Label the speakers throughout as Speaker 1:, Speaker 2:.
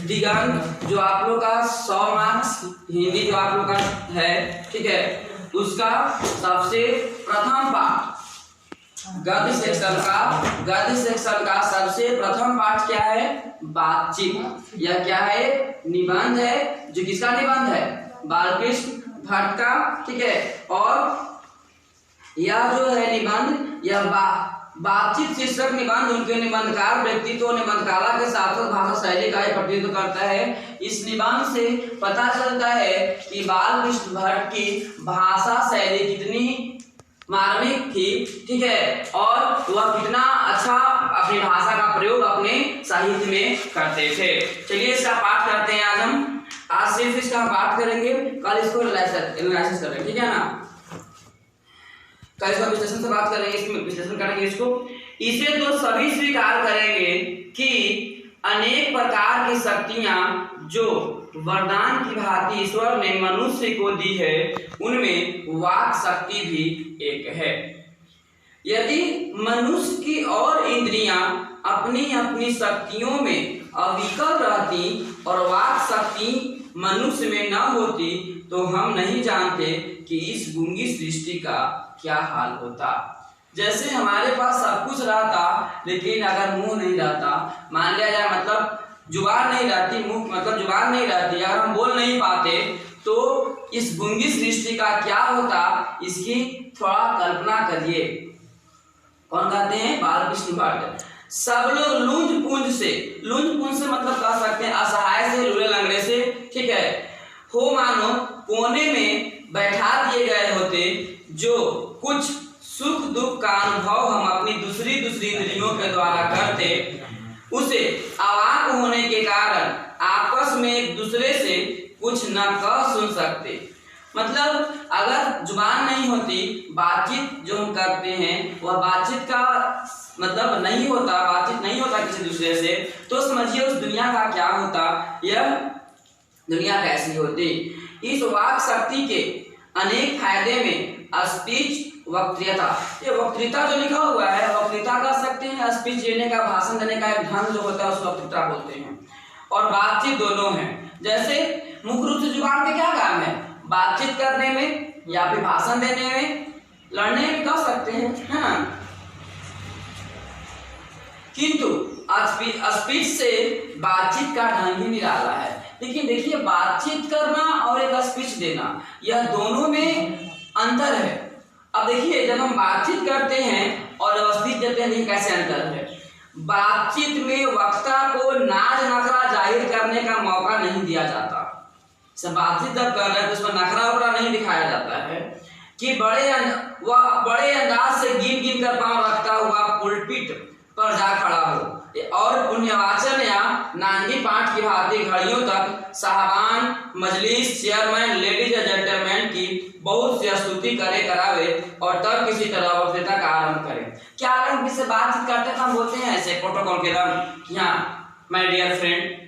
Speaker 1: दिगंत जो आप लोग का 100 मार्क्स हिंदी जो आप लोग का है, ठीक है, उसका सबसे प्रथम पाठ गद्य सेक्शन का सबसे प्रथम पाठ क्या है? बातचीत। यह क्या है? निबंध है। जो किसका निबंध है? बालकृष्ण भट्ट का, ठीक है। और यह जो है निबंध, यह बातचीत शीर्षक निबंध उनके निबंधकार व्यक्तित्व निबंधकाला के साथ भाषा शैली का प्रतिनिधित्व करता है। इस निबंध से पता चलता है कि बालकृष्ण भट्ट की भाषा शैली कितनी मार्मिक थी, ठीक है, और वह कितना अच्छा अपनी भाषा का प्रयोग अपने साहित्य में करते थे। चलिए इसका पाठ करते हैं आज सिर्फ इसका हम पाठ करेंगे, कल इसको एनालिसिस करेंगे, ठीक है ना। कल इसका विश्लेषण से बात करेंगे, इसमें विश्लेषण करेंगे इसको। इसे तो सभी स्वीकार करेंगे कि अनेक प्रकार की शक्तियां जो वरदान की भांति ईश्वर ने मनुष्य को दी है, उनमें वाक शक्ति भी एक है। यदि मनुष्य की और इंद्रियां अपनी अपनी शक्तियों में अविकल रहती और वाक शक्ति मनुष्य में न होती, तो हम नहीं जानते कि इस गूंगी सृष्टि का क्या हाल होता। जैसे हमारे पास सब कुछ रहता, लेकिन अगर मुंह नहीं रहता, मान लिया जाए, मतलब जुबान नहीं रहती, मुंह मतलब जुबान नहीं रहती, अगर हम बोल नहीं पाते, तो इस गूंगी सृष्टि का क्या होता, इसकी थोड़ा कल्पना करिए। कौन कहते हैं? बालकृष्ण भट्ट। सब लोग लूंज पूंज से मतलब कह सकते हैं असहाय से, लूले लंगड़े से, ठीक है, हो मानो कोने में बैठा दिए गए होते, जो कुछ सुख दुख का अनुभव हम अपनी दूसरी इंद्रियों के द्वारा करते, उसे अवाक होने के कारण आपस में एक दूसरे से कुछ न कह सुन सकते। मतलब अगर जुबान नहीं होती, बातचीत जो हम करते हैं वह बातचीत का मतलब नहीं होता किसी दूसरे से, तो समझिए उस दुनिया का क्या होता, यह दुनिया कैसी होती। इस वाक शक्ति के अनेक फायदे में स्पीच वक्तृता, ये वक्तृता जो लिखा हुआ है, वक्तृता कर सकते हैं, स्पीच देने का, भाषण देने का एक ढंग जो होता है उसको वक्तृता बोलते हैं, और बातचीत दोनों है। जैसे मुख्य रूप से जुबान के क्या काम है? बातचीत करने में या फिर भाषण देने में, लड़ने में कर सकते हैं, है ना। किंतु स्पीच से बातचीत का ढंग ही निराला है। लेकिन देखिए, बातचीत करना और एक स्पीच देना, यह दोनों में अंतर है। अब देखिए, जब हम बातचीत करते हैं और स्पीच देते हैं, देखिए कैसे अंतर है। बातचीत में वक्ता को नाज नखरा जाहिर करने का मौका नहीं दिया जाता। सब बातचीत जब कर रहे हैं तो उसमें नखरा वखरा नहीं दिखाया जाता है कि बड़े अंदाज से गिन कर पांव रखता हुआ पुलपिट पर जा खड़ा हो, और पुण्यवाचन या नांदी पाठ की भांति घड़ियों तक साहबान, मजलिस, चेयरमैन, लेडीज या जेंटलमैन की बहुत सी स्तुति करावे, और तब किसी तरह वक्तृता का आरंभ करे। क्या आरंभ किससे बातचीत करते हैं तो हम बोलते हैं ऐसे प्रोटोकॉल के रंग, यहाँ माय डियर फ्रेंड,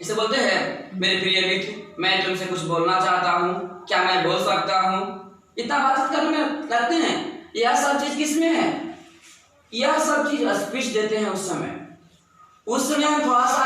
Speaker 1: इसे बोलते हैं मेरे प्रिय मित्र, मैं तुमसे कुछ बोलना चाहता हूँ, क्या मैं बोल सकता हूँ। इतना बातचीत करते हैं। यह सब चीज किसमें है? यह सब चीज स्पीच देते हैं। उस समय हम थोड़ा सा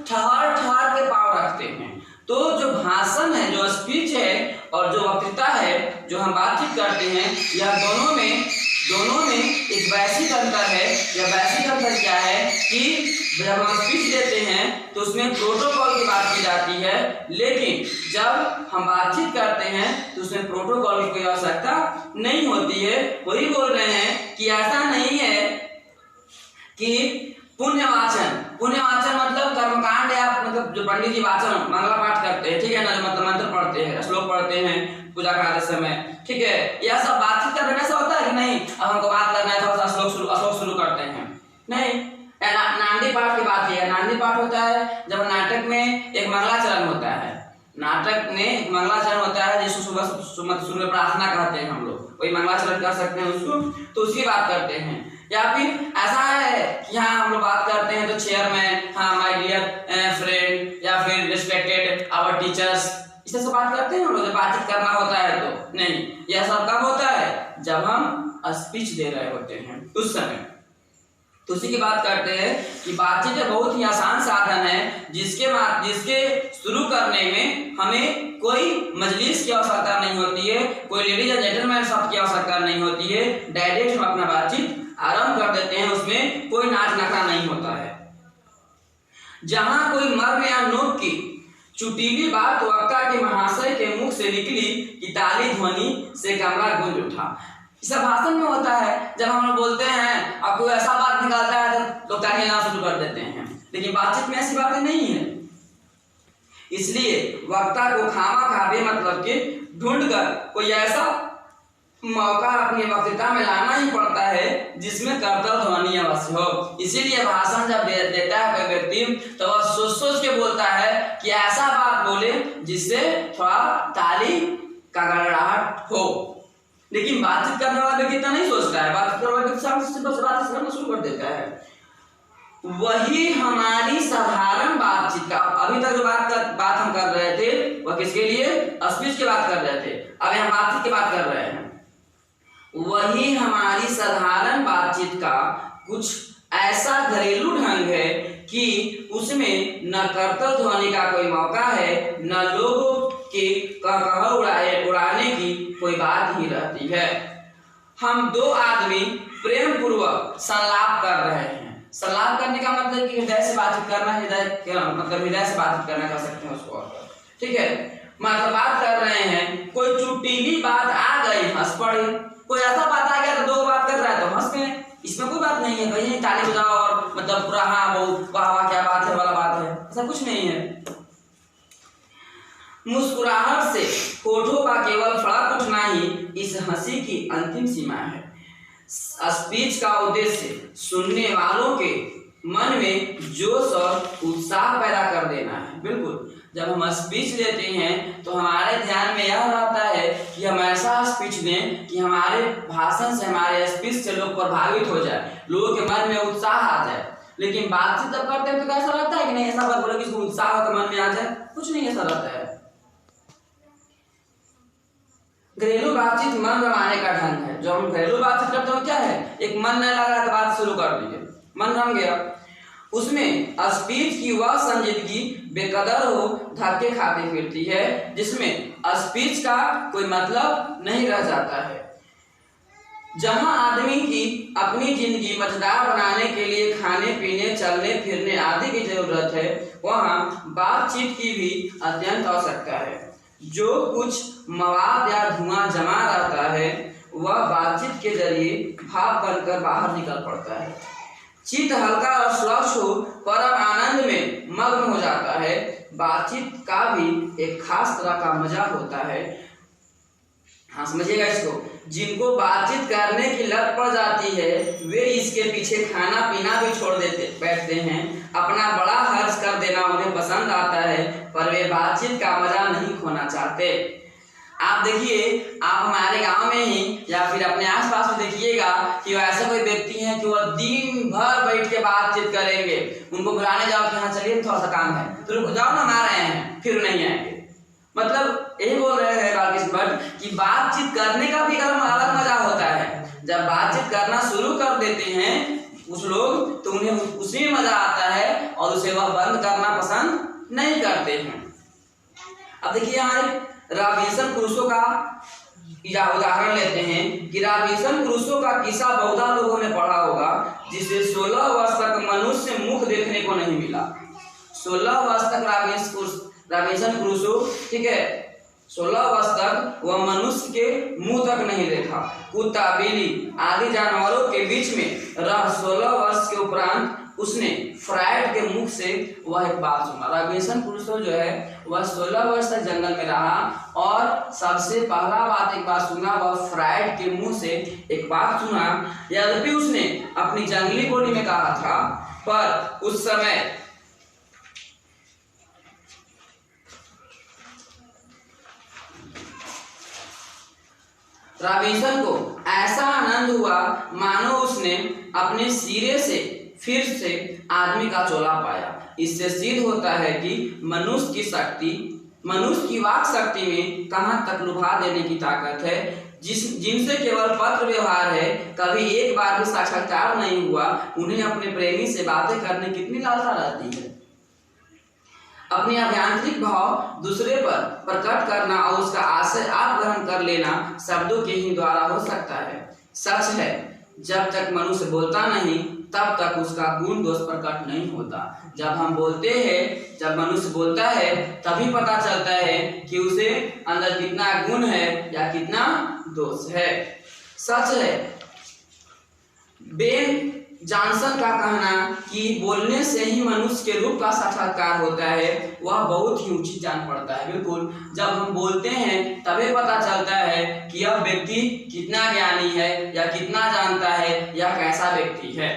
Speaker 1: ठहर के पाँव रखते हैं। तो जो भाषण है, जो स्पीच है, और जो वक्तृता है, जो हम बातचीत करते हैं, यह दोनों में एक बेसिक अंतर है। यह बेसिक अंतर क्या है कि जब हम स्पीच देते हैं तो उसमें प्रोटोकॉल की बात की जाती है, लेकिन जब हम बातचीत करते हैं तो उसमें प्रोटोकॉल की कोई आवश्यकता नहीं होती है। वही बोल रहे हैं कि ऐसा नहीं है कि पुण्यवाचन मतलब कर्मकांड, या मतलब जो पंडित जी वाचन मंगला पाठ करते हैं, ठीक है ना, जो मतलब मंत्र पढ़ते हैं, श्लोक पढ़ते हैं पूजा कराते समय, ठीक है, यह सब बातचीत करने में ऐसा होता है कि नहीं, अब हमको बात करना है, थोड़ा सा श्लोक शुरू करते हैं, नहीं। नांदी पाठ की बात है। नांदी पाठ होता है जब नाटक में एक मंगलाचरण होता है, जिसको सुबह शुरू में प्रार्थना कहते हैं हम लोग, वही मंगलाचरण कर सकते हैं उसको, तो उसकी बात करते हैं। या फिर ऐसा है कि यहाँ हम लोग बात करते हैं तो चेयरमैन, हाँ माय डियर फ्रेंड, या फिर रिस्पेक्टेड आवर टीचर्स, इससे सब बात करते हैं हम लोग। जब बातचीत करना होता है तो नहीं, यह सब कब होता है? जब हम स्पीच दे रहे होते हैं उस समय। तो उसी की बात करते हैं कि बातचीत बहुत ही आसान साधन है, जिसके शुरू करने में हमें कोई मजलिस की आवश्यकता नहीं होती है, कोई लेडीज या जेंटलमैन शब्द की आवश्यकता नहीं होती है। डायरेक्ट हम अपना बातचीत आरंभ कर देते हैं, उसमें कोई नाच नखरा नहीं होता है। जहां कोई मर्म या नोक की चुटीली बात वक्ता के महाशय के मुख से निकली कि ताली ध्वनि से कमरा गूंज उठा। सब भाषण में होता है, जब हम लोग बोलते हैं और कोई ऐसा बात निकालता है तो लोग ताली गाना शुरू कर देते हैं, लेकिन बातचीत में ऐसी बातें नहीं है। इसलिए वक्ता को खामा मतलब के ढूंढ कर कोई ऐसा मौका अपनी वक्तृता में लाना ही पड़ता है जिसमें कर्तव्य ध्वनि अवश्य हो। इसीलिए भाषण जब देता है कोई व्यक्ति तो वह सोच के बोलता है कि ऐसा बात बोले जिससे थोड़ा ताली का गड़गड़ाहट हो। लेकिन बातचीत करने वाला व्यक्ति इतना नहीं सोचता है, बातचीत करने वाला व्यक्ति बस बात करना शुरू कर देता है। वही हमारी साधारण बातचीत का, अभी तक जो बात हम कर रहे थे वह किसके लिए, स्पीच की बात कर रहे थे, अब हम बातचीत की बात कर रहे हैं। वही हमारी साधारण बातचीत का कुछ ऐसा घरेलू ढंग है कि उसमें न कर्तव्य ध्वनि का कोई मौका है, न लोगों के उड़ाने की कोई बात ही रहती है। हम दो आदमी प्रेम पूर्वक संलाप कर रहे हैं। संलाप करने का मतलब कि हृदय से बातचीत करना, हृदय से बातचीत करना कर सकते हैं उसको, ठीक है। मतलब बात कर रहे हैं, कोई चुटीली बात आ गई हंस पड़े, कोई ऐसा बात आ गया तो दो बात कर रहा है तो हंस पे, इसमें कोई बात नहीं है भाई ताली बजाओ और मतलब पूरा हाँ बहुत वाह क्या बात है वाला बात है, ऐसा कुछ नहीं है। मुस्कुराहट से होठों का केवल फड़क उठना ही इस हंसी की अंतिम सीमा है। स्पीच का उद्देश्य सुनने वालों के मन में जोश और उत्साह पैदा कर देना है। बिल्कुल, जब हम स्पीच देते हैं तो हमारे ध्यान में यह रहता है कि हम ऐसा स्पीच दें कि हमारे भाषण से, हमारे स्पीच से लोग प्रभावित हो जाए, लोगों के मन में उत्साह आ जाए। लेकिन बातचीत जब करते हैं तो कैसा रहता है कि नहीं ऐसा बात बोले कि इसको उत्साह तो मन में आ जाए, कुछ नहीं ऐसा रहता है। घरेलू बातचीत मन रमाने का ढंग है। जो हम घरेलू बातचीत करते हैं क्या है, एक मन नहीं लग रहा तो बात शुरू कर दीजिए, मन रम गया। उसमें स्पीच की वह संजीदगी बेकदर हो धक्के खाती फिरती है जिसमें स्पीच का कोई मतलब नहीं रह जाता है। जहां आदमी की अपनी जिंदगी मजेदार बनाने के लिए खाने पीने चलने फिरने आदि की जरूरत है, वहां बातचीत की भी अत्यंत आवश्यकता है। जो कुछ मवाद या धुआं जमा रहता है वह बातचीत के जरिए भाप बनकर बाहर निकल पड़ता है। चित्त हल्का और स्वच्छ हो परम आनंद में मग्न हो जाता है। बातचीत का भी एक खास तरह का मजा होता है। हाँ समझिएगा इसको, जिनको बातचीत करने की लत पड़ जाती है वे इसके पीछे खाना पीना भी छोड़ बैठते हैं। अपना बड़ा खर्च कर देना उन्हें पसंद आता है, पर वे बातचीत का मजा नहीं खोना चाहते। आप देखिए, आप हमारे गांव में ही या फिर अपने आसपास में देखिएगा कि ऐसा कोई व्यक्ति है कि वह दिन भर बैठ के बातचीत करेंगे। उनको बुलाने जाओ कि हाँ चलिए थोड़ा सा काम है तो रुक जाओ ना, हम आ रहे हैं, फिर नहीं आएंगे। मतलब यही बोल रहे हैं बालकृष्ण भट्ट कि बातचीत करने का भी अलग मजा होता है। जब बातचीत करना शुरू कर देते हैं कुछ लोग तो उन्हें उसी में मजा आता है और उसे वह बंद करना पसंद नहीं करते हैं। अब देखिए हमारे रॉबिन्सन क्रूसो का उदाहरण लेते हैं कि रॉबिन्सन क्रूसो का किस्सा बहुत लोगों ने पढ़ा होगा, जिसे 16 वर्ष तक मनुष्य मुख देखने को नहीं मिला। 16 वर्ष तक रॉबिन्सन क्रूसो, ठीक है, 16 वर्ष तक वह मनुष्य के मुंह तक नहीं देखा। कुत्ता बिल्ली आदि जानवरों के बीच में रह 16 वर्ष के उपरांत उसने फ्रायड के मुख से वह एक बात सुना। रॉबिन्सन क्रूसो जो है वह 16 वर्ष तक जंगल में रहा और सबसे पहला बात एक बात सुना, वह फ्रायड के मुंह से एक बात सुना। यद्यपि उसने अपनी जंगली बोली में कहा था, पर उस समय रॉबिन्सन को ऐसा आनंद हुआ मानो उसने अपने सिरे से फिर से आदमी का चोला पाया। इससे सिद्ध होता है कि मनुष्य की वाक शक्ति में कहां तक लुभा देने की ताकत है। जिनसे केवल पत्र व्यवहार है, कभी एक बार भी साक्षात्कार नहीं हुआ, उन्हें अपने प्रेमी से बातें करने कितनी लालसा रहती है। अपने अभ्यांतरिक भाव दूसरे पर प्रकट करना और उसका आशय आप ग्रहण कर लेना शब्दों के ही द्वारा हो सकता है। सच है, जब तक मनुष्य बोलता नहीं तब तक उसका गुण दोष प्रकट नहीं होता। जब हम बोलते हैं, जब मनुष्य बोलता है तभी पता चलता है कि उसे अंदर कितना गुण है या कितना दोष है। सच है, बेन जॉनसन का कहना कि बोलने से ही मनुष्य के रूप का साक्षात्कार होता है, वह बहुत ही उचित जान पड़ता है। बिल्कुल, जब हम बोलते हैं तभी पता चलता है कि यह व्यक्ति कितना ज्ञानी है या कितना जानता है या कैसा व्यक्ति है।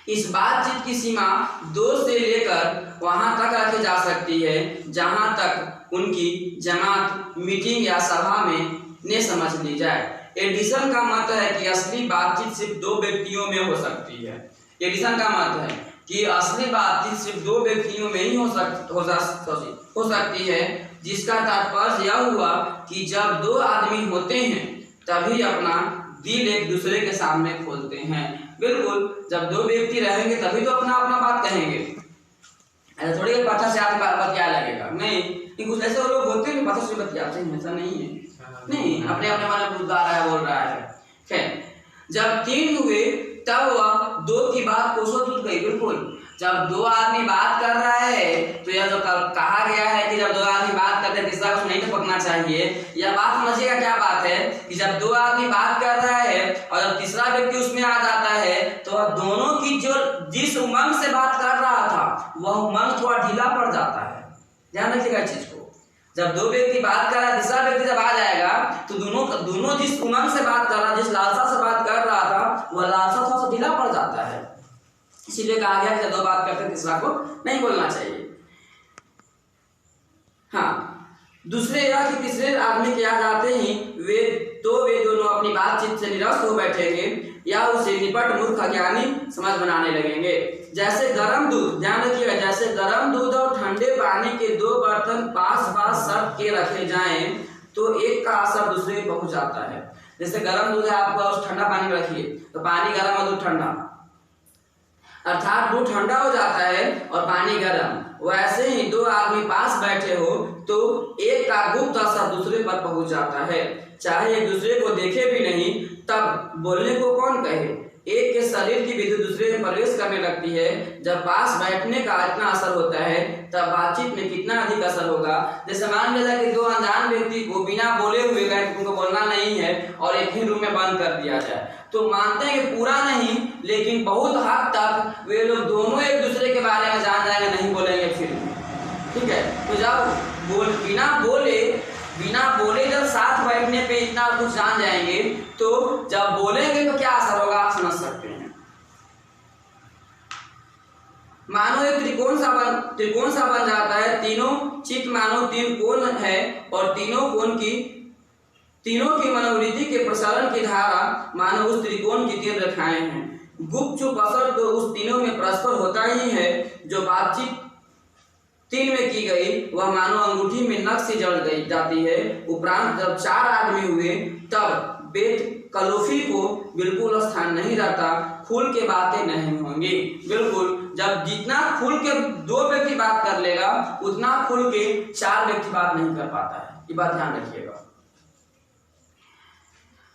Speaker 1: इस बातचीत की सीमा 2 से लेकर वहां तक रखी जा सकती है जहां तक उनकी जमात, मीटिंग या सभा में ने समझ ली जाए। एडिसन का मत है कि असली बातचीत सिर्फ 2 व्यक्तियों में हो सकती है। एडिसन का मत है कि असली बातचीत सिर्फ 2 व्यक्तियों में ही हो सकती है, जिसका तात्पर्य यह हुआ कि जब 2 आदमी होते हैं तभी अपना दिल एक दूसरे के सामने खोलते हैं। बिल्कुल, जब 2 व्यक्ति रहेंगे तभी तो अपना अपना बात कहेंगे। ऐसा थोड़ी पता से आप बात क्या लगेगा, नहीं। कुछ ऐसे लोग होते हैं पता से बतियाते हैं, ऐसा नहीं है, नहीं, अपने अपने मन में बुद्धा रहा है, बोल रहा है। खैर, जब 3 हुए तब वह 2 की बात कोसों टूट गई। बिल्कुल, जब 2 आदमी बात कर रहा है तो यह जो कहा गया है कि जब 2 आदमी बात करते हैं तीसरा कुछ नहीं टपकना चाहिए, यह बात समझिएगा क्या बात है कि जब 2 आदमी बात कर रहा है और जब तीसरा व्यक्ति उसमें आ जाता है तो दोनों की जो जिस उमंग से बात कर रहा था वह उमंग थोड़ा ढीला पड़ जाता है। ध्यान रखिएगा इस चीज को। जब 2 व्यक्ति बात कर रहा है, तीसरा व्यक्ति जब आ जाएगा तो दोनों जिस उमंग से बात कर रहा, जिस लालसा से बात कर रहा था, वह लालसा थोड़ा सा ढीला पड़ जाता है। इसीलिए कहा गया कि जब 2 बात करते तीसरा को नहीं बोलना चाहिए। हाँ, दूसरे यह कि तीसरे आदमी के आ जाते ही वे दोनों अपनी बातचीत से निरस्त हो बैठेंगे या उसे निपट मूर्ख अज्ञानी समझ बनाने लगेंगे। जैसे गर्म दूध, ध्यान रखिएगा, जैसे गर्म दूध और ठंडे पानी के 2 बर्तन पास पास सट के रखे जाएं तो एक का असर दूसरे पे पहुंच जाता है। जैसे गर्म दूध है, आपको उस ठंडा पानी में रखिए तो पानी गर्म और दूध ठंडा, अर्थात दूध ठंडा हो जाता है और पानी गर्म। वैसे ही 2 आदमी पास बैठे हो तो एक का गुप्त असर दूसरे पर पहुंच जाता है, चाहे एक दूसरे को देखे भी नहीं। तब बोलने को कौन कहे, एक के शरीर की विद्युत दूसरे में प्रवेश करने लगती है। जब पास बैठने का इतना असर होता है तब बातचीत में कितना अधिक असर होगा। जैसे मान लिया कि 2 अनजान व्यक्ति को बिना बोले हुए उनको बोलना नहीं है और एक ही रूम में बंद कर दिया जाए, तो मानते हैं कि पूरा नहीं लेकिन बहुत हद तक वे लोग दोनों एक दूसरे के बारे में जान जाएंगे, नहीं बोलेंगे फिर भी, ठीक है। तो जब बिना बोले जब साथ बैठने पे इतना कुछ जान जाएंगे तो जब बोलेंगे तो क्या असर होगा आप समझ सकते हैं। मानो एक त्रिकोण सा बन जाता है। तीनों चित्त मानो 3 कोण है और तीनों की मनोवृत्ति के प्रसारण की धारा मानो उस त्रिकोण की 3 रेखाएं हैं। गुप्त चुप असर तो उस तीनों में परस्पर होता ही है। जो बातचीत 3 में की गई वह मानो अंगूठी में नक्श से जड़ गई जाती है। उपरांत जब 4 आदमी हुए तब बेत कलोफी को बिल्कुल स्थान नहीं रहता, खुल के बातें नहीं होंगी। बिल्कुल, जब जितना खुल के 2 व्यक्ति बात कर लेगा उतना खुल के 4 व्यक्ति बात नहीं कर पाता है, ये बात ध्यान रखिएगा।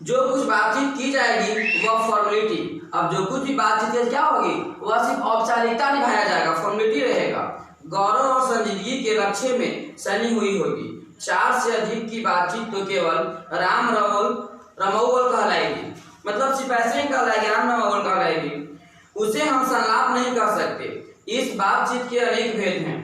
Speaker 1: जो कुछ बातचीत की जाएगी वह फॉर्मेलिटी, अब जो कुछ भी बातचीत क्या होगी वह सिर्फ औपचारिकता निभाया जाएगा, फॉर्मेलिटी रहेगा, गौरव और संजीदगी के लक्ष्य में सनी हुई होगी। 4 से अधिक की बातचीत तो केवल रमौल कहलाएगी, मतलब सिर्फ ऐसे ही कहलाएगी, राम रमौल कहलाएगी, उसे हम संलाप नहीं कर सकते। इस बातचीत के अनेक भेद हैं।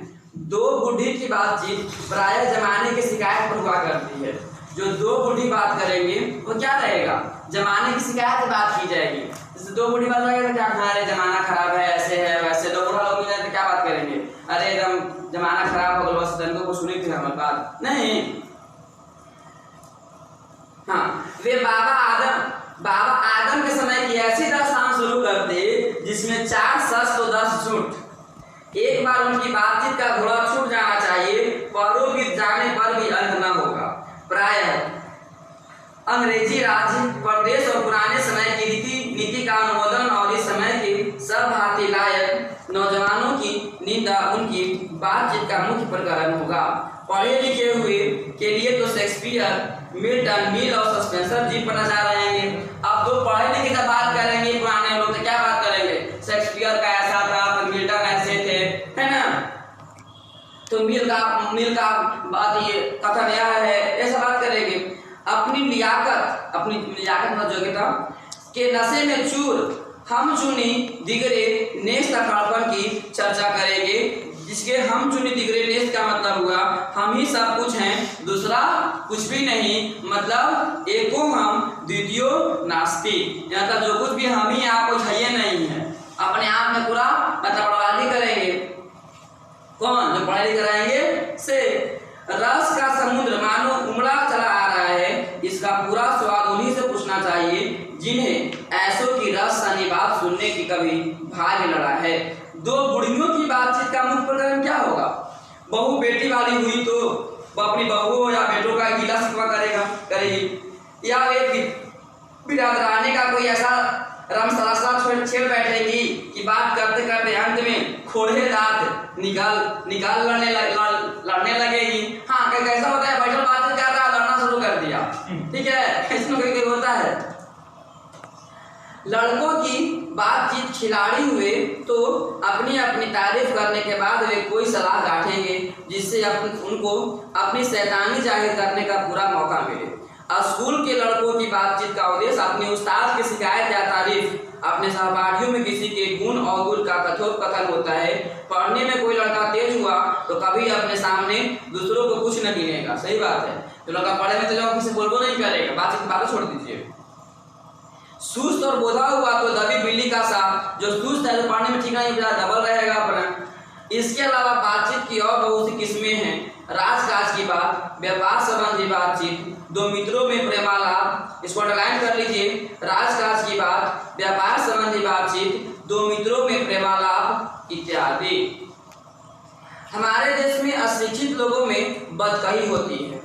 Speaker 1: 2 बूढ़ी की बातचीत प्राय जमाने की शिकायत पर हुआ करती है। जो 2 बूढ़ी बात करेंगे वो क्या रहेगा, जमाने की शिकायत से बात की जाएगी। जैसे 2 बूढ़ी बात करेंगे तो क्या खाना, जमाना खराब है, ऐसे है वैसे। 2 बूढ़ा लोग मिले तो क्या बात करेंगे, अरे एकदम जमाना खराब हो गया, बस दंगों को सुनी थी हमारी बात नहीं। हाँ, वे बाबा आदम के समय की ऐसी दास्तान शुरू कर दी जिसमें 4 सच तो 10 झूठ। एक बार उनकी बातचीत का घोड़ा छूट जाना चाहिए, परों बीत जाने पर भी अंत न होगा। प्राय अंग्रेजी राज्य प्रदेश और पुराने समय की नीति का अनुमोदन और इस समय के सब भारतीय लायक नौजवानों की निंदा उनकी बातचीत का मुख्य प्रकरण होगा। पढ़े लिखे हुए के लिए तो शेक्सपियर, मिल्टन, मिल और स्पेंसर जी पढ़ना चाह रहे हैं। अब तो पढ़े लिखे का बात करेंगे पुराने लोग तो क्या बात करेंगे, शेक्सपियर का ऐसा था, तो मिल्टन ऐसे थे, है ना। तो मिल का बात ये कथन यह है, ऐसा बात करेंगे। अपनी लियाकत मतलब योग्यता के नशे में चूर हम चुनी दिगरे नेस्त अखाड़पन की चर्चा करेंगे, जिसके हम चुनी दिगरे नेस्त का मतलब हुआ हम ही सब कुछ हैं, दूसरा कुछ भी नहीं, मतलब एको हम द्वितीयो नास्ति, मतलब जो कुछ भी हम ही आप कुछ है नहीं है, अपने आप में पूरा मतलब बर्बादी करेंगे। कौन? जो पढ़ाई कराएंगे से। रस का समुद्र मानो उमड़ा चला आ रहा है, इसका पूरा स्वाद उन्हीं से पूछना चाहिए जिन्हें ऐसों की रस सानी बात सुनने की कभी भाग्य लड़ा है। दो बुढ़ियों की बातचीत का मुख्य प्रकरण क्या होगा? बहू बेटी वाली हुई तो वो अपनी बहू या बेटों का गीला शिकवा करेगी, या एक बिरादरानी का कोई ऐसा रमसरासा छेड़ बैठेगी कि बात करते करते अंत में खोड़े दांत निकाल लड़ने लगेगी। हाँ, कैसा होता है, बैठल बात कर रहा लड़ना शुरू कर दिया, ठीक है, इसमें कोई होता है। लड़कों की बातचीत खिलाड़ी हुए तो अपनी अपनी तारीफ करने के बाद वे कोई सलाह गांठेंगे जिससे उनको अपनी शैतानी जाहिर करने का पूरा मौका मिले। स्कूल के लड़कों की बातचीत का उद्देश्य अपने उस्ताद की शिकायत या तारीफ, अपने सहपाठियों में किसी के गुण और गुण का कथोपकथन होता है। पढ़ने में कोई लड़का तेज हुआ तो कभी अपने सामने दूसरों को कुछ न गिनेगा, सही बात है। तो लड़का पढ़े में तो जाओ किसी बोलबो नहीं करेगा, बातचीत की बातें छोड़ दीजिए। सुस्त और बोधा हुआ तो दबी बिल्ली का साथ, जो सुस्त है तो पढ़ने में ठीक नहीं डबल रहेगा अपना। इसके अलावा बातचीत की और बहुत सी किस्में हैं। राजकाज की बात, व्यापार संबंधी बातचीत, दो मित्रों में प्रेमालाप, इसको अंडरलाइन कर लीजिए। राजकाज की बात, व्यापार संबंधी बातचीत, दो मित्रों में प्रेमालाप इत्यादि। हमारे देश में अशिक्षित लोगों में बदकही होती है,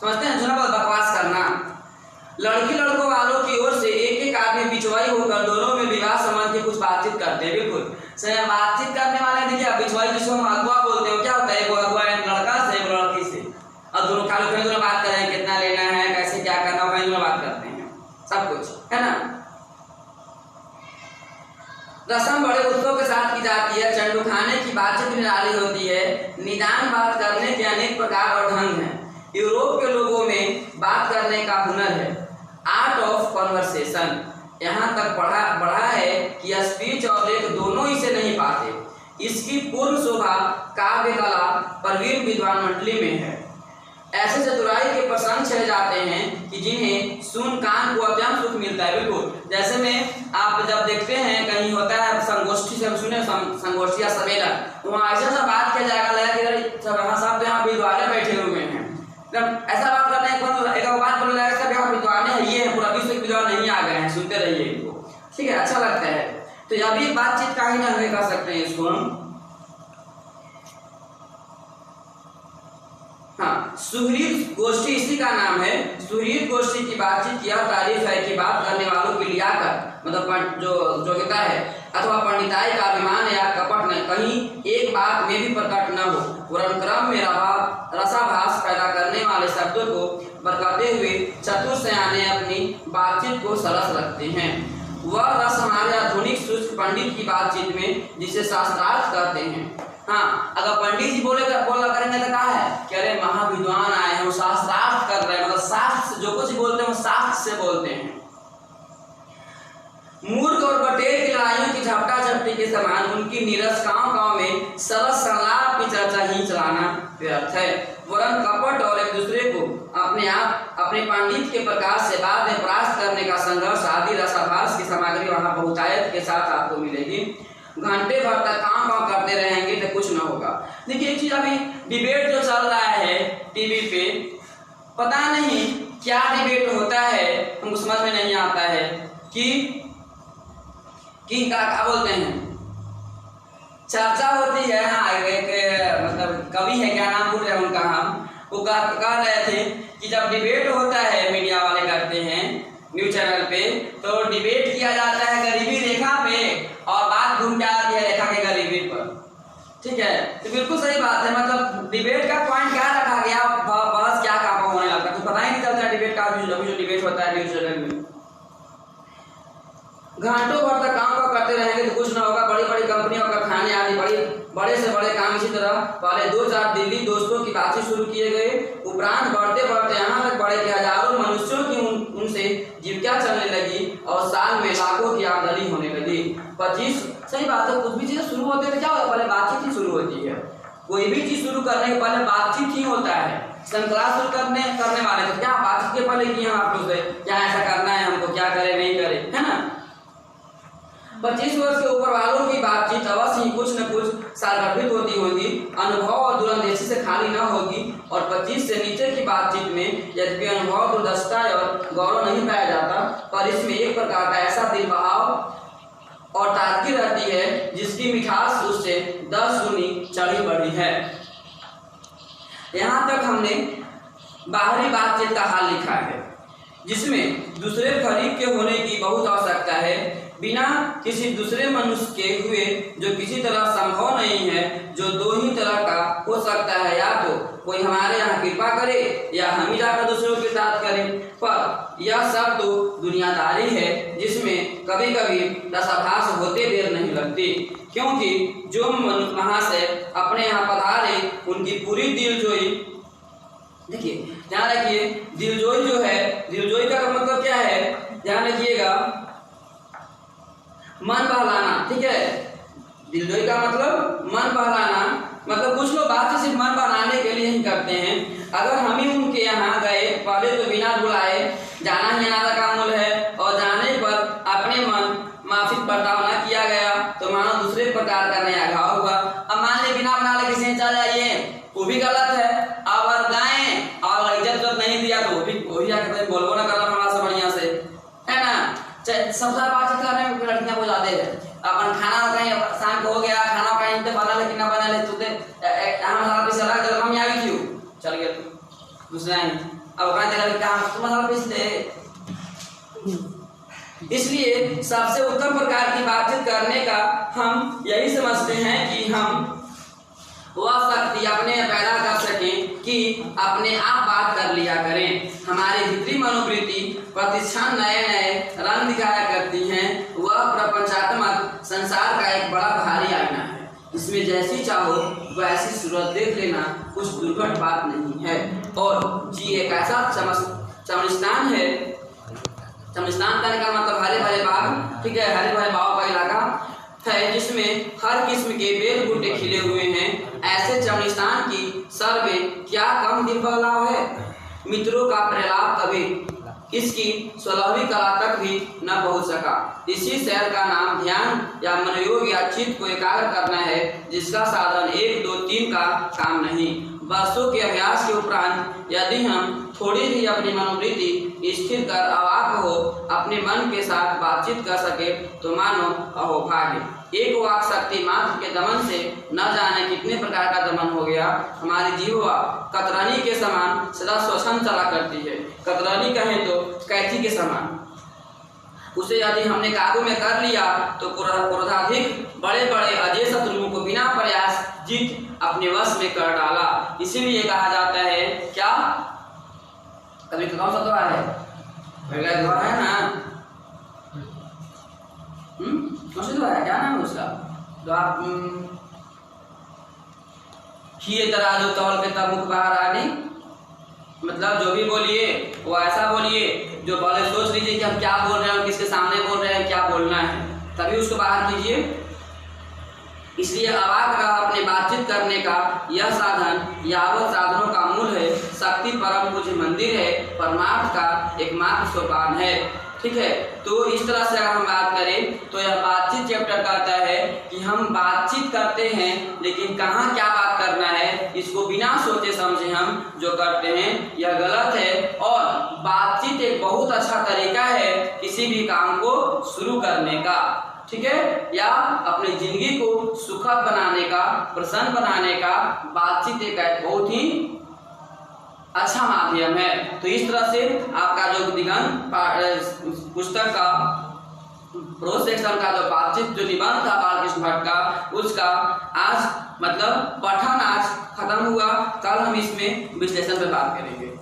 Speaker 1: समझते हैं, झूठा बकवास करना। लड़की लड़कों वालों की ओर से एक एक आदमी बिचवाई होकर दोनों में विवाह संबंध की कुछ बातचीत करते हैं। बिल्कुल बातचीत करने वाले देखिए, बिचवाई जिसको हम अगुआ बोलते हैं, क्या होता है, वो अगुआ लड़का से एक लड़की से, और दोनों खाली कहीं दोनों बात करें कितना लेना है, कैसे क्या करना है, कहीं दोनों बात करते हैं, सब कुछ है ना। रस्म बड़े उत्सव के साथ की जाती है। चंडू खाने की बातचीत निराली होती है। निदान बात करने के अनेक प्रकार और ढंग हैं। यूरोप के लोगों में बात करने का हुनर है, आर्ट ऑफ कॉन्वर्सेशन। यहाँ तक बढ़ा है कि स्पीच और लेख दोनों इसे नहीं पाते। इसकी पूर्ण शोभा काव्य कला प्रवीण विद्वान मंडली में है। ऐसे चतुराई के प्रसंग छह जाते हैं कि जिन्हें सुन कान को अत्यंत सुख मिलता है। बिल्कुल जैसे में आप जब देखते हैं कहीं होता है संगोष्ठी, से सुने संगोष्ठी या सम्मेलन, वहाँ ऐसा बात किया जाएगा सब यहाँ विद्वान बैठे हुए हैं, ऐसा बात करना एक बात बोल रहा है विद्वान है, ये है पूरा विश्व के विद्वान नहीं आ गए हैं, सुनते रहिए इनको, ठीक है, अच्छा लगता है। तो यह भी बातचीत का ही ढंग में कर सकते हैं इसको हम। हाँ, सुहृद गोष्ठी इसी का नाम है। सुहृद गोष्ठी की बातचीत की यह तारीफ है कि बात करने वालों की लियाकत मतलब जो योग्यता है अथवा पंडिताई का अभिमान या कपट न कहीं एक बात में भी प्रकट न हो। वर्णक्रम में रसाभास पैदा करने वाले शब्दों को बरकते हुए चतुर सयाने अपनी बातचीत को सरस रखते हैं। वह रस हमारे आधुनिक शुष्क पंडित की बातचीत में जिसे शास्त्रार्थ कहते हैं। हाँ, अगर पंडित जी बोला करेंगे तो कहा है कि अरे महाविद्वान आए हैं, वो शास्त्रार्थ कर रहे हैं, मतलब शास्त्र जो कुछ बोलते हैं वो शास्त्र से बोलते हैं। मूर्ख और बटेर की लड़ाइयों की झपटा झपटी के समान उनकी नीरस गांव में सरस संलाप की चर्चा ही चलाना व्यर्थ है। वरन कपट और एक दूसरे को अपने पंडित के प्रकाश से बाद में परास्त करने का संघर्ष आदि रसाभास की सामग्री वहाँ बहुतायत के साथ आपको मिलेगी। घंटे भर तक काम करते रहेंगे तो कुछ ना होगा। देखिए एक चीज, अभी डिबेट जो चल रहा है टीवी पे, पता नहीं क्या डिबेट होता है, हमको समझ में नहीं आता है कि क्या बोलते हैं, चर्चा होती है। हाँ, एक मतलब कवि है, क्या नाम बोल रहे हैं उनका, हम वो कह रहे थे कि जब डिबेट होता है, मीडिया वाले करते हैं न्यूज चैनल पे, तो डिबेट किया जाता है गरीबी रेखा पे और बात घूम के आती है रेखा के गरीबी पर, ठीक है। तो बिल्कुल सही बात है। मतलब डिबेट का पॉइंट क्या रखा गया, बहस क्या कहाँ होने लगता है, कुछ पता ही नहीं चलता डिबेट का। जो डिबेट होता है न्यूज़ चैनल में घंटों भर तक काम करते रहेंगे तो कुछ ना होगा। बड़ी बड़ी कंपनियों का खाने आदि बड़े से बड़े काम इसी तरह पहले 2-4 दिल्ली दोस्तों की बातचीत शुरू किए गए, उपरांत बढ़ते बढ़ते यहाँ तक बढ़े कि हजारों मनुष्यों की उनसे जीविका चलने लगी और साल में लाखों की आमदनी होने लगी। 25 सही बात है। कुछ भी चीज़ शुरू होते हैं क्या होता है, पहले बातचीत ही शुरू होती है। कोई भी चीज़ शुरू करने के पहले बातचीत ही होता है। क्लास शुरू करने वाले तो क्या बातचीत के पहले किए आप लोग से, क्या ऐसा करना है हमको, क्या करें नहीं करें, है ना। 25 वर्ष के ऊपर वालों की बातचीत अवश्य ही कुछ न कुछ सार्वत्रिक होती होगी, अनुभव और दूरंदेशी से खाली न होगी। और 25 से नीचे की बातचीत में यद्यपि अनुभव, दूरदर्शिता और गौरव नहीं पाया जाता, पर इसमें एक प्रकार का ऐसा दिल बहाव और ताजगी रहती है जिसकी मिठास उससे 10 गुनी चढ़ी बढ़ी है। यहाँ तक हमने बाहरी बातचीत का हाल लिखा है, जिसमें दूसरे फरीक के होने की बहुत आवश्यकता है, बिना किसी दूसरे मनुष्य के हुए, जो किसी तरह संभव नहीं है, जो दो ही तरह का हो सकता है, या तो कोई हमारे यहाँ कृपा करे या हम ही जाकर दूसरों के साथ करें। पर यह सब तो दुनियादारी है जिसमें कभी कभी रसाभास होते देर नहीं लगती, क्योंकि जो महाशय अपने यहाँ पधारे उनकी पूरी दिलजोई, देखिए ध्यान रखिए, दिलजोई जो है, दिलजोई का मतलब क्या है, ध्यान रखिएगा, मन बहलाना, ठीक है। दिलजोई का मतलब मन बहलाना, मतलब कुछ लोग बात सिर्फ मन बनाने के लिए ही करते हैं। अगर हम ही उनके यहाँ गए, पहले तो बिना बुलाए, जाना ही अनादर का मूल है, और जाने पर अपने मन माफिक बर्ताव न किया गया तो मानो दूसरे प्रकार का नया घाव हुआ। अब मान ले बिना बना ले किसी ने चल जाइए, वो भी गलत है। अगर गाएं और इज्जत नहीं दिया तो वही आकर बोलबो ना करना हमारा से बढ़िया से, है ना। सबसे बातचीत करने में लड़कियां को जाते हैं, अपन खाना कहीं शाम को हो गया, खाना कहीं तो बना ले कि ना बना ले, तुझे हम हमारा पैसा लगा जब हम आ गई थी, चल गया तू दूसरा नहीं, अब अपना जगह कहाँ तुम हमारा पैसे दे। इसलिए सबसे उत्तम प्रकार की बातचीत करने का हम यही समझते हैं कि हम वह शक्ति अपने पैदा कर सकें कि अपने आप बात कर लिया करें। हमारी भीतरी मनोवृत्ति प्रतिक्षण नए नए रंग दिखाया करती हैं। वह प्रपंचात्मक संसार का एक बड़ा भारी आईना है, इसमें जैसी चाहो वैसी सूरत देख लेना कुछ दुर्घट बात नहीं है। और जी एक ऐसा चमनिस्तान है, चमनिस्तान कहने का मतलब हरे भरे बाग, ठीक है, हरे भरे बागों का इलाका है जिसमें हर किस्म के बेल बूटे खिले हुए हैं। ऐसे चमनिस्तान की सर में क्या कम दिल बहलाव है। मित्रों का प्रलाप कभी इसकी 16वीं कला तक भी न पहुंच सका। इसी शहर का नाम ध्यान या मनोयोग या चित्त को एकाग्र करना है, जिसका साधन 1, 2, 3 का काम नहीं। वर्षों के अभ्यास के उपरांत यदि हम थोड़ी भी अपनी मनोवृत्ति स्थिर कर अवाक हो अपने मन के साथ बातचीत कर सके तो मानो अहोभाग्य। एक वाक शक्ति मात्र के दमन से न जाने कितने प्रकार का दमन हो गया। हमारी जीवा कतरनी के समान सदा श्वसन चला करती है। कतरनी कहें तो कैथी के समान, उसे यदि हमने काबू में कर लिया तो क्रोधाधिक बड़े बड़े अजय शत्रुओं को बिना प्रयास जीत अपने वश में कर डाला। इसीलिए कहा जाता है क्या, कभी कौन सा द्वार है, पहला द्वार है ना, कौन सा द्वार है, क्या नाम है उसका द्वार, खीरे तराजू तौल के तब मुख बाहर आने, मतलब जो भी बोलिए वो ऐसा बोलिए जो पहले सोच लीजिए कि हम क्या बोल रहे हैं, किसके सामने बोल रहे हैं, क्या बोलना है, तभी उसको बाहर कीजिए। इसलिए अवाक रहा अपने बातचीत करने का यह साधन यावत साधनों का मूल है। शक्ति परम कुछ मंदिर है, परमार्थ का एकमात्र सोपान है, ठीक है। तो इस तरह से अगर हम बात करें तो यह बातचीत चैप्टर कहता है कि हम बातचीत करते हैं लेकिन कहाँ क्या बात करना है इसको बिना सोचे समझे हम जो करते हैं यह गलत है। और बातचीत एक बहुत अच्छा तरीका है किसी भी काम को शुरू करने का, ठीक है, या अपनी जिंदगी को सुखद बनाने का, प्रसन्न बनाने का बातचीत एक बहुत ही अच्छा माध्यम है। तो इस तरह से आपका जो दिगंत पुस्तक का प्रोज सेक्शन का जो बातचीत जो निबंध था बालकृष्ण भट्ट का, उसका आज मतलब पठन आज खत्म हुआ। कल हम इसमें विश्लेषण पे बात करेंगे।